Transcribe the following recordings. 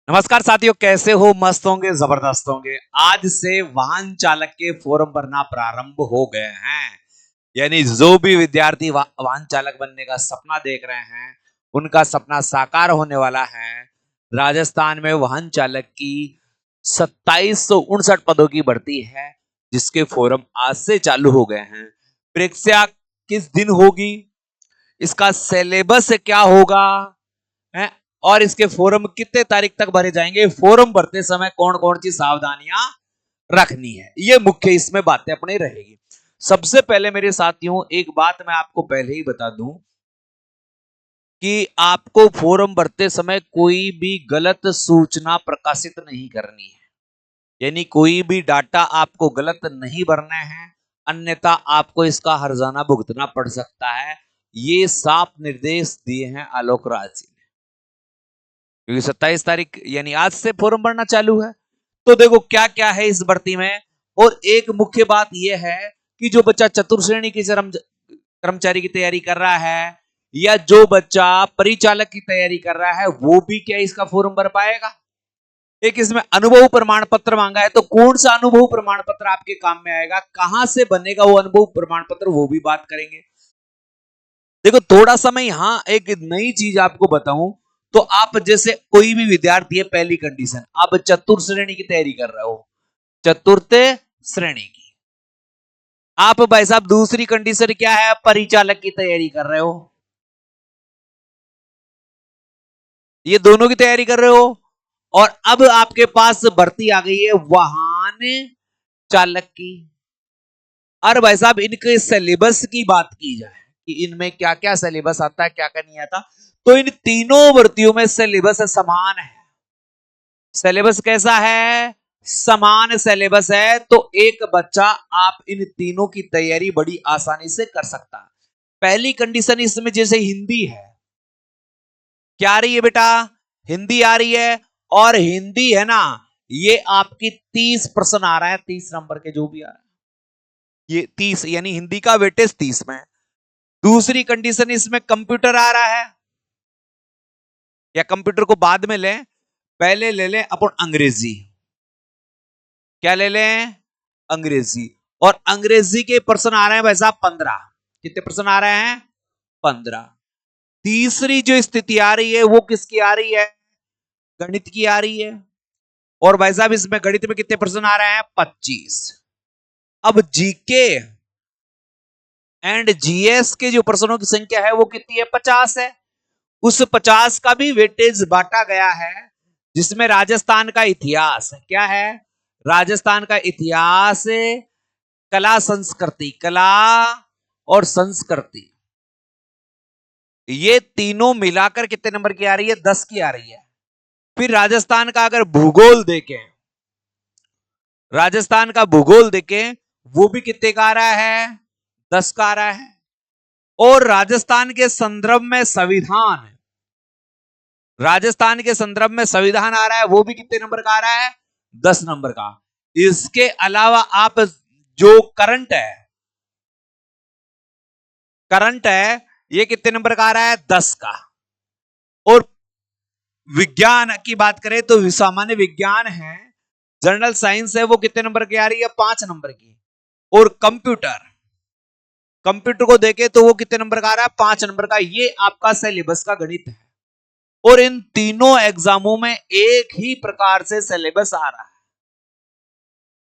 नमस्कार साथियों, कैसे हो? मस्त होंगे, जबरदस्त होंगे। आज से वाहन चालक के फॉर्म भरना प्रारंभ हो गए हैं। यानी जो भी विद्यार्थी वाहन चालक बनने का सपना देख रहे हैं, उनका सपना साकार होने वाला है। राजस्थान में वाहन चालक की 2759 पदों की भर्ती है, जिसके फॉर्म आज से चालू हो गए हैं। परीक्षा किस दिन होगी, इसका सिलेबस क्या होगा है, और इसके फॉर्म कितने तारीख तक भरे जाएंगे, फॉर्म भरते समय कौन कौन सी सावधानियां रखनी है, ये मुख्य इसमें बातें अपनी रहेगी। सबसे पहले मेरे साथियों, एक बात मैं आपको पहले ही बता दूं कि आपको फॉर्म भरते समय कोई भी गलत सूचना प्रकाशित नहीं करनी है। यानी कोई भी डाटा आपको गलत नहीं भरना है, अन्यथा आपको इसका हर्जाना भुगतना पड़ सकता है। ये साफ निर्देश दिए हैं आलोक राज जी ने, क्योंकि 27 तारीख यानी आज से फॉर्म भरना चालू है। तो देखो क्या क्या है इस भर्ती में। और एक मुख्य बात यह है कि जो बच्चा चतुर्थ श्रेणी की कर्मचारी की तैयारी कर रहा है, या जो बच्चा परिचालक की तैयारी कर रहा है, वो भी क्या इसका फॉर्म भर पाएगा। एक इसमें अनुभव प्रमाण पत्र मांगा है, तो कौन सा अनुभव प्रमाण पत्र आपके काम में आएगा, कहां से बनेगा वो अनुभव प्रमाण पत्र, वो भी बात करेंगे। देखो थोड़ा सा मैं यहां एक नई चीज आपको बताऊं, तो आप जैसे कोई भी विद्यार्थी है, पहली कंडीशन आप चतुर्थ श्रेणी की तैयारी कर रहे हो, चतुर्थ श्रेणी की। आप भाई साहब दूसरी कंडीशन क्या है, परिचालक की तैयारी कर रहे हो, ये दोनों की तैयारी कर रहे हो। और अब आपके पास भर्ती आ गई है वाहन चालक की। और भाई साहब इनके सिलेबस की बात की जाए कि इनमें क्या क्या सिलेबस आता है, क्या क्या नहीं आता, तो इन तीनों भर्तियों में सिलेबस समान है। सिलेबस कैसा है? समान सिलेबस है। तो एक बच्चा आप इन तीनों की तैयारी बड़ी आसानी से कर सकता है। पहली कंडीशन इसमें जैसे हिंदी है, क्या आ रही है बेटा? हिंदी आ रही है। और हिंदी है ना, ये आपकी 30 प्रश्न आ रहा है, 30 नंबर के जो भी आ रहा है, ये 30 यानी हिंदी का वेटेज 30 में। दूसरी कंडीशन इसमें कंप्यूटर आ रहा है, या कंप्यूटर को बाद में लें, पहले ले लें अपन अंग्रेजी। क्या ले लें? अंग्रेजी। और अंग्रेजी के प्रश्न आ रहे हैं भाई साहब 15। कितने प्रश्न आ रहे हैं? 15। तीसरी जो स्थिति आ रही है वो किसकी आ रही है? गणित की आ रही है। और भाई साहब इसमें गणित में कितने प्रश्न आ रहे हैं? 25। अब जीके एंड जीएस के जो प्रश्नों की संख्या है वो कितनी है? 50 है। उस 50 का भी वेटेज बांटा गया है, जिसमें राजस्थान का इतिहास क्या है? राजस्थान का इतिहास, कला संस्कृति, कला और संस्कृति, ये तीनों मिलाकर कितने नंबर की आ रही है? 10 की आ रही है। फिर राजस्थान का अगर भूगोल देखें, राजस्थान का भूगोल देखें, वो भी कितने का आ रहा है? 10 का आ रहा है। और राजस्थान के संदर्भ में संविधान, राजस्थान के संदर्भ में संविधान आ रहा है, वो भी कितने नंबर का आ रहा है? 10 नंबर का। इसके अलावा आप जो करंट है, ये कितने नंबर का आ रहा है? 10 का। और विज्ञान की बात करें तो सामान्य विज्ञान है, जनरल साइंस है, वो कितने नंबर की आ रही है? 5 नंबर की। और कंप्यूटर, कंप्यूटर को देखें तो वो कितने नंबर का आ रहा है? 5 नंबर का। ये आपका सिलेबस का गणित है। और इन तीनों एग्जामों में एक ही प्रकार से सिलेबस आ रहा है।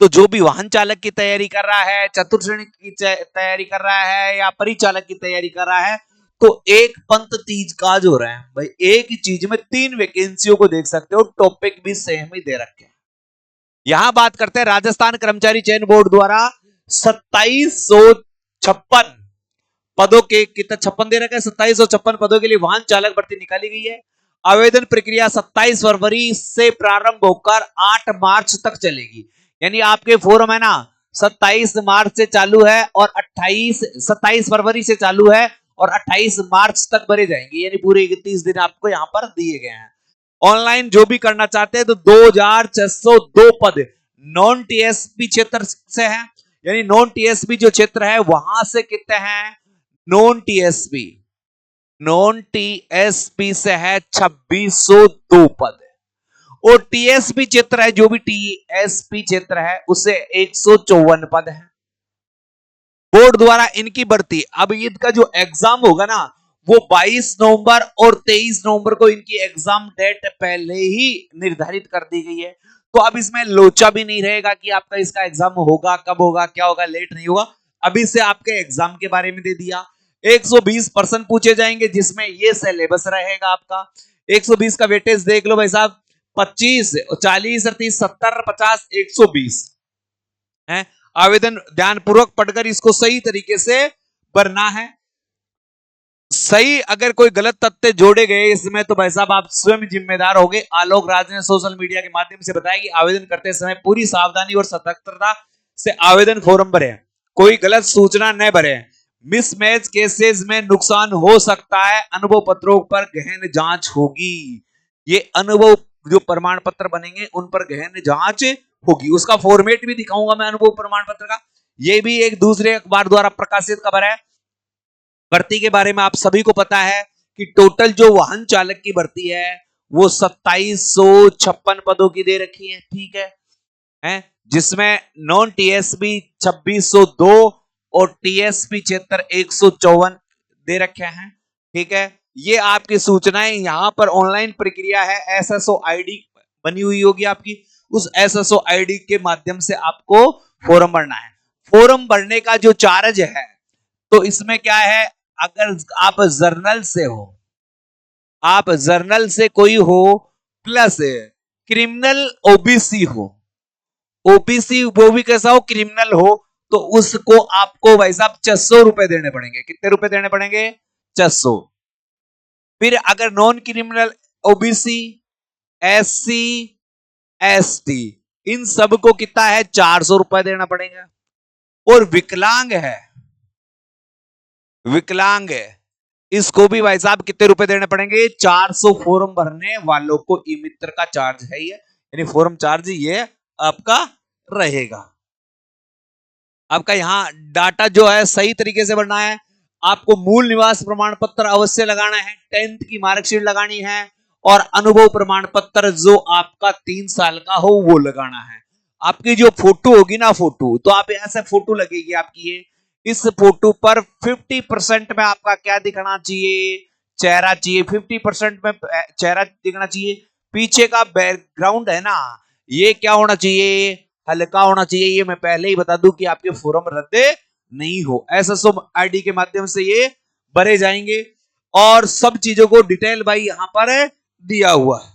तो जो भी वाहन चालक की तैयारी कर रहा है, चतुर्थ श्रेणी की तैयारी कर रहा है, या परिचालक की तैयारी कर रहा है, तो एक पंथ तीज काज हो रहा है भाई। एक ही चीज में 3 वैकेंसियों को देख सकते हो, टॉपिक भी सेम ही दे रखे हैं। यहां बात करते हैं राजस्थान कर्मचारी चयन बोर्ड द्वारा 2756 पदों के, कितना 56 दे रखा है, 2756 पदों के लिए वाहन चालक भर्ती निकाली गई है। आवेदन प्रक्रिया 27 फरवरी से प्रारंभ होकर 8 मार्च तक चलेगी। यानी आपके फॉर्म है ना, 27 मार्च से चालू है और 27 फरवरी से चालू है और 28 मार्च तक भरे जाएंगे। यानी पूरे 31 दिन आपको यहां पर दिए गए हैं। ऑनलाइन जो भी करना चाहते हैं तो 2602 पद नॉन टीएसपी क्षेत्र से है। यानी नॉन टीएसपी जो क्षेत्र है वहां से कितने हैं? नॉन टीएसपी, नॉन टीएसपी से है 2602 पद। और टीएसपी क्षेत्र है, जो भी टीएसपी क्षेत्र है उससे 154 पद है। बोर्ड द्वारा इनकी भर्ती, अब इनका जो एग्जाम होगा ना वो 22 नवंबर और 23 नवंबर को इनकी एग्जाम डेट पहले ही निर्धारित कर दी गई है। तो अब इसमें लोचा भी नहीं रहेगा कि आपका इसका एग्जाम होगा, कब होगा, क्या होगा, लेट नहीं होगा। अभी से आपके एग्जाम के बारे में दे दिया। 120 प्रश्न पूछे जाएंगे जिसमें ये सिलेबस रहेगा आपका। 120 का वेटेज देख लो भाई साहब, 25, 40, 38, 70, 50, 120 है। आवेदन ध्यानपूर्वक पढ़कर इसको सही तरीके से भरना है। सही अगर कोई गलत तथ्य जोड़े गए इसमें तो भाई साहब आप स्वयं जिम्मेदार होंगे। आलोक राज ने सोशल मीडिया के माध्यम से बताया कि आवेदन करते समय पूरी सावधानी और सतर्कता से आवेदन फॉर्म भरें, कोई गलत सूचना न भरें। मिसमैच केसेस में नुकसान हो सकता है, अनुभव पत्रों पर गहन जांच होगी। ये अनुभव जो प्रमाण पत्र बनेंगे उन पर गहन जांच होगी। उसका फॉर्मेट भी दिखाऊंगा मैं अनुभव प्रमाण पत्र का। ये भी एक दूसरे अखबार द्वारा प्रकाशित खबर है। भर्ती के बारे में आप सभी को पता है कि टोटल जो वाहन चालक की भर्ती है वो 2756 पदों की दे रखी है, ठीक है, जिसमें नॉन टीएसपी 2602 और टीएसपी क्षेत्र 154 दे रखे हैं, ठीक है। ये आपकी सूचनाएं यहां पर ऑनलाइन प्रक्रिया है, एसएसओ आईडी बनी हुई होगी आपकी, उस एसएसओ आईडी के माध्यम से आपको फॉर्म भरना है। फॉर्म भरने का जो चार्ज है तो इसमें क्या है, अगर आप जर्नल से हो, आप जर्नल से कोई हो प्लस क्रिमिनल ओबीसी हो, ओबीसी वो भी कैसा हो, क्रिमिनल हो, तो उसको आपको भाई साहब 600 रुपए देने पड़ेंगे। कितने रुपए देने पड़ेंगे? 600। फिर अगर non criminal OBC, SC, ST, इन सबको कितना है? 400 रुपए देना पड़ेगा। और विकलांग है, विकलांग है, इसको भी भाई साहब कितने रुपए देने पड़ेंगे? 400 फॉर्म भरने वालों को ई मित्र का चार्ज है ये, यानी फॉर्म चार्ज ये आपका रहेगा। आपका यहां डाटा जो है सही तरीके से भरना है। आपको मूल निवास प्रमाण पत्र अवश्य लगाना है, 10th की मार्कशीट लगानी है और अनुभव प्रमाण पत्र जो आपका 3 साल का हो वो लगाना है। आपकी जो फोटो होगी ना, फोटो तो आप ऐसे फोटो लगेगी आपकी, ये इस फोटो पर 50% में आपका क्या दिखना चाहिए? चेहरा चाहिए। 50% में चेहरा दिखना चाहिए। पीछे का बैकग्राउंड है ना, ये क्या होना चाहिए? हल्का होना चाहिए। ये मैं पहले ही बता दूं कि आपके फॉर्म रद्द नहीं हो। एसएसओ आईडी के माध्यम से ये भरे जाएंगे और सब चीजों को डिटेल भाई यहां पर दिया हुआ है।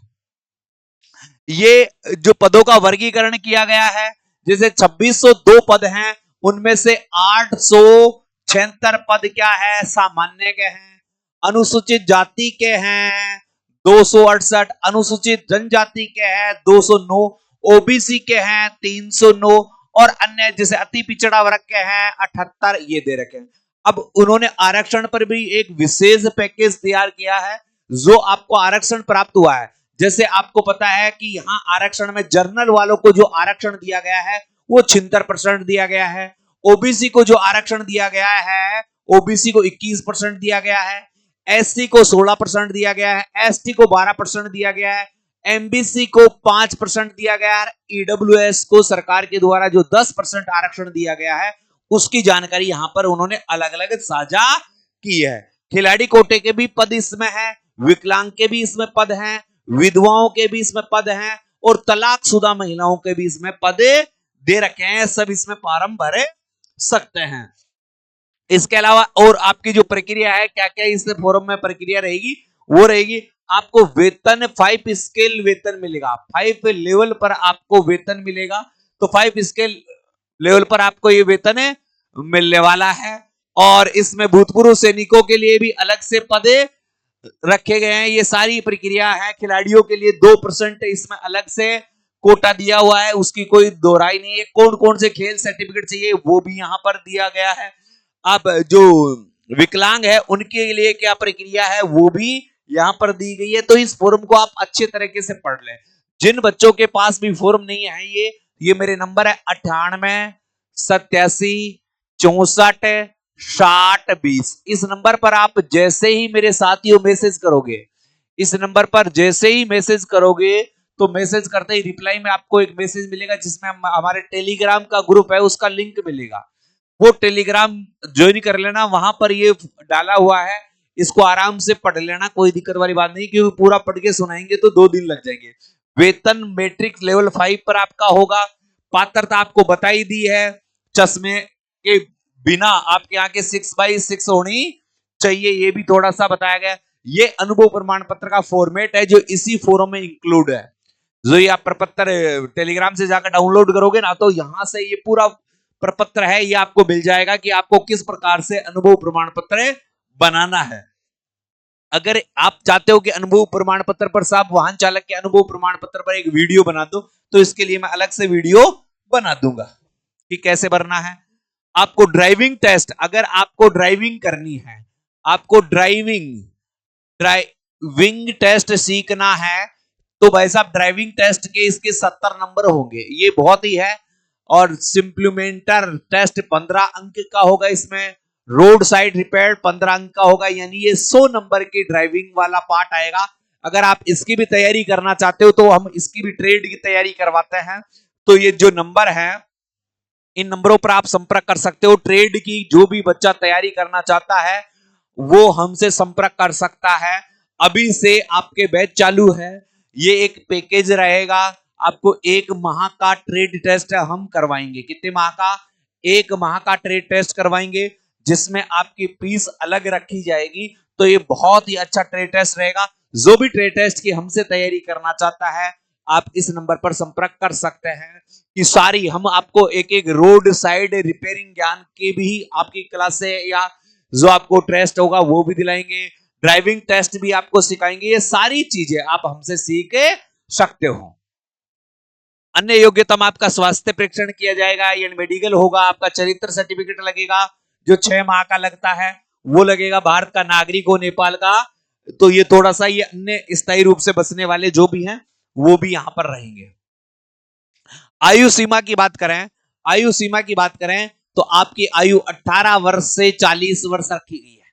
ये जो पदों का वर्गीकरण किया गया है, जैसे 2602 पद हैं, उनमें से 876 पद क्या है? सामान्य के हैं। अनुसूचित जाति के हैं 268, अनुसूचित जनजाति के हैं 209, ओबीसी के हैं 309 और अन्य जैसे अति पिछड़ा वर्ग के हैं 78 ये दे रखे हैं। अब उन्होंने आरक्षण पर भी एक विशेष पैकेज तैयार किया है। जो आपको आरक्षण प्राप्त हुआ है, जैसे आपको पता है कि यहां आरक्षण में जर्नल वालों को जो आरक्षण दिया गया है वो 76% दिया गया है। ओबीसी को जो आरक्षण दिया गया है, ओबीसी को 21% दिया गया है, एससी को 16% दिया गया है, एसटी को 12% दिया गया है, एमबीसी को 5% दिया गया है, ईडब्ल्यूएस को सरकार के द्वारा जो 10% आरक्षण दिया गया है उसकी जानकारी यहां पर उन्होंने अलग अलग साझा की है। खिलाड़ी कोटे के भी पद इसमें है, विकलांग के भी इसमें पद हैं, विधवाओं के भी इसमें पद हैं और तलाकशुदा महिलाओं के भी इसमें पद दे रखे हैं। सब इसमें फॉर्म भरे सकते हैं। इसके अलावा और आपकी जो प्रक्रिया है, क्या क्या इस फॉर्म में प्रक्रिया रहेगी, वो रहेगी आपको वेतन 5 स्केल वेतन मिलेगा। 5 लेवल पर आपको वेतन मिलेगा। तो 5 स्केल लेवल पर आपको ये वेतन मिलने वाला है। और इसमें भूतपूर्व सैनिकों के लिए भी अलग से पद रखे गए हैं। ये सारी प्रक्रिया है। खिलाड़ियों के लिए 2% इसमें अलग से कोटा दिया हुआ है, उसकी कोई दोहराई नहीं है। कौन कौन से खेल सर्टिफिकेट चाहिए वो भी यहां पर दिया गया है। अब जो विकलांग है उनके लिए क्या प्रक्रिया है वो भी यहां पर दी गई है। तो इस फॉर्म को आप अच्छे तरीके से पढ़ लें। जिन बच्चों के पास भी फॉर्म नहीं है, ये मेरे नंबर है 98 87 64 60 20। इस नंबर पर आप जैसे ही मेरे साथियों मैसेज करोगे, इस नंबर पर जैसे ही मैसेज करोगे तो मैसेज करते ही रिप्लाई में आपको एक मैसेज मिलेगा जिसमें हमारे टेलीग्राम का ग्रुप है उसका लिंक मिलेगा। वो टेलीग्राम ज्वाइन कर लेना, वहां पर ये डाला हुआ है, इसको आराम से पढ़ लेना, कोई दिक्कत वाली बात नहीं, क्योंकि पूरा पढ़ के सुनाएंगे तो 2 दिन लग जाएंगे। वेतन मैट्रिक्स लेवल 5 पर आपका होगा। पात्रता आपको बताई दी है, चश्मे के बिना आपके आंखें 6/6 होनी चाहिए, ये भी थोड़ा सा बताया गया। ये अनुभव प्रमाण पत्र का फॉर्मेट है जो इसी फोरम में इंक्लूड है। जो ये आप प्रपत्र टेलीग्राम से जाकर डाउनलोड करोगे ना, तो यहां से ये पूरा प्रपत्र है, ये आपको मिल जाएगा कि आपको किस प्रकार से अनुभव प्रमाण पत्र बनाना है। अगर आप चाहते हो कि अनुभव प्रमाण पत्र पर साहब वाहन चालक के अनुभव प्रमाण पत्र पर एक वीडियो बना दो, तो इसके लिए मैं अलग से वीडियो बना दूंगा कि कैसे भरना है। आपको ड्राइविंग टेस्ट, अगर आपको ड्राइविंग करनी है, आपको ड्राइविंग टेस्ट सीखना है, तो भाई साहब ड्राइविंग टेस्ट के इसके 70 नंबर होंगे, ये बहुत ही है। और सिंप्लीमेंटर टेस्ट 15 अंक का होगा, इसमें रोड साइड रिपेयर 15 अंक का होगा, यानी ये 100 नंबर की ड्राइविंग वाला पार्ट आएगा। अगर आप इसकी भी तैयारी करना चाहते हो तो हम इसकी भी ट्रेड की तैयारी करवाते हैं। तो ये जो नंबर है, इन नंबरों पर आप संपर्क कर सकते हो। ट्रेड की जो भी बच्चा तैयारी करना चाहता है वो हमसे संपर्क कर सकता है। अभी से आपके बैच चालू है, ये एक पैकेज रहेगा। आपको 1 माह का ट्रेड टेस्ट हम करवाएंगे। कितने माह का? 1 माह का ट्रेड टेस्ट करवाएंगे, जिसमें आपकी फीस अलग रखी जाएगी। तो ये बहुत ही अच्छा ट्रेड टेस्ट रहेगा। जो भी ट्रेड टेस्ट की हमसे तैयारी करना चाहता है, आप इस नंबर पर संपर्क कर सकते हैं कि सारी हम आपको एक रोड साइड रिपेयरिंग ज्ञान के भी आपकी क्लास से या जो आपको टेस्ट होगा वो भी दिलाएंगे, ड्राइविंग टेस्ट भी आपको सिखाएंगे। ये सारी चीजें आप हमसे सीख सकते हो। अन्य योग्यता में आपका स्वास्थ्य परीक्षण किया जाएगा, ये मेडिकल होगा, आपका चरित्र सर्टिफिकेट लगेगा जो 6 माह का लगता है, वो लगेगा। भारत का नागरिक हो, नेपाल का, तो ये थोड़ा सा ये अन्य स्थायी रूप से बसने वाले जो भी हैं वो भी यहां पर रहेंगे। आयु सीमा की बात करें, आयु सीमा की बात करें तो आपकी आयु 18 वर्ष से 40 वर्ष रखी गई है।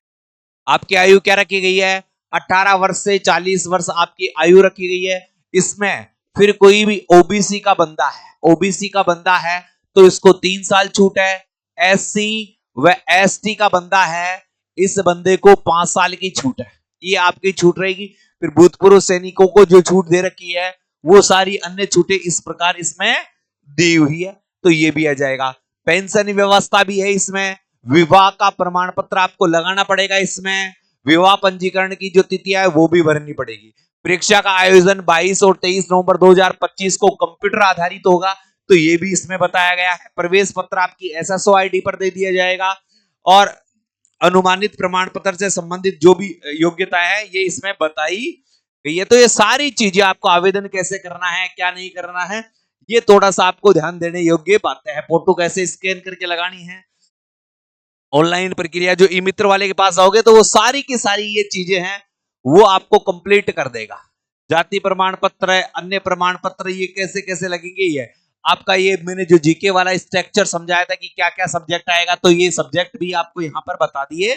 आपकी आयु क्या रखी गई है? 18 वर्ष से 40 वर्ष आपकी आयु रखी गई है। इसमें फिर कोई भी ओबीसी का बंदा है, ओबीसी का बंदा है तो इसको 3 साल छूट है। एससी व एसटी का बंदा है, इस बंदे को 5 साल की छूट है, ये आपकी छूट रहेगी। फिर भूतपूर्व सैनिकों को जो छूट दे रखी है वो सारी अन्य छूटें इस प्रकार इसमें दी हुई है, तो ये भी आ जाएगा। पेंशन व्यवस्था भी है इसमें। विवाह का प्रमाण पत्र आपको लगाना पड़ेगा इसमें। विवाह पंजीकरण की जो तिथियां है वो भी भरनी पड़ेगी। परीक्षा का आयोजन 22 और 23 नवंबर 2025 को कंप्यूटर आधारित होगा, तो ये भी इसमें बताया गया है। प्रवेश पत्र आपकी एसएसओ आईडी पर दे दिया जाएगा और अनुमानित प्रमाण पत्र से संबंधित जो भी योग्यता है ये इसमें बताई गई है। तो ये सारी चीजें आपको आवेदन कैसे करना है, क्या नहीं करना है, ये थोड़ा सा आपको ध्यान देने योग्य बातें हैं। फोटो कैसे स्कैन करके लगानी है, ऑनलाइन प्रक्रिया जो ई मित्र वाले के पास आओगे तो वो सारी की सारी ये चीजें हैं वो आपको कंप्लीट कर देगा। जाति प्रमाण पत्र, अन्य प्रमाण पत्र, ये कैसे कैसे लगेंगे, ये आपका ये मैंने जो जीके वाला स्ट्रक्चर समझाया था कि क्या क्या सब्जेक्ट आएगा, तो ये सब्जेक्ट भी आपको यहाँ पर बता दिए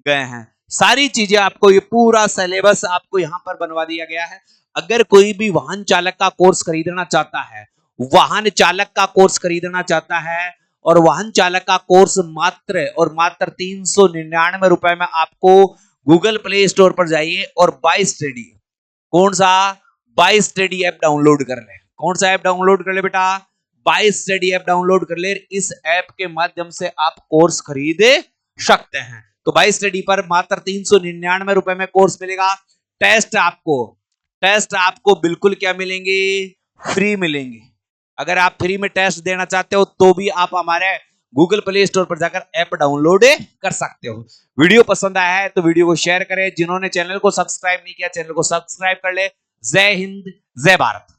गए हैं। सारी चीजें आपको, ये पूरा सिलेबस आपको यहाँ पर बनवा दिया गया है। अगर कोई भी वाहन चालक का कोर्स खरीदना चाहता है, वाहन चालक का कोर्स खरीदना चाहता है और वाहन चालक का कोर्स मात्र और मात्र 399 रुपए में आपको गूगल प्ले स्टोर पर जाइए और बाय स्टडी, कौन सा? बाय स्टडी ऐप डाउनलोड कर ले। कौन सा ऐप डाउनलोड कर ले बेटा? बाय स्टडी ऐप डाउनलोड कर ले। इस ऐप के माध्यम से आप कोर्स खरीद सकते हैं। तो बाय स्टडी पर मात्र 399 रुपए में कोर्स मिलेगा। टेस्ट आपको बिल्कुल क्या मिलेंगे? फ्री मिलेंगे। अगर आप फ्री में टेस्ट देना चाहते हो तो भी आप हमारे गूगल प्ले स्टोर पर जाकर ऐप डाउनलोड कर सकते हो। वीडियो पसंद आया है तो वीडियो को शेयर करें। जिन्होंने चैनल को सब्सक्राइब नहीं किया, चैनल को सब्सक्राइब कर ले। जय हिंद, जय भारत।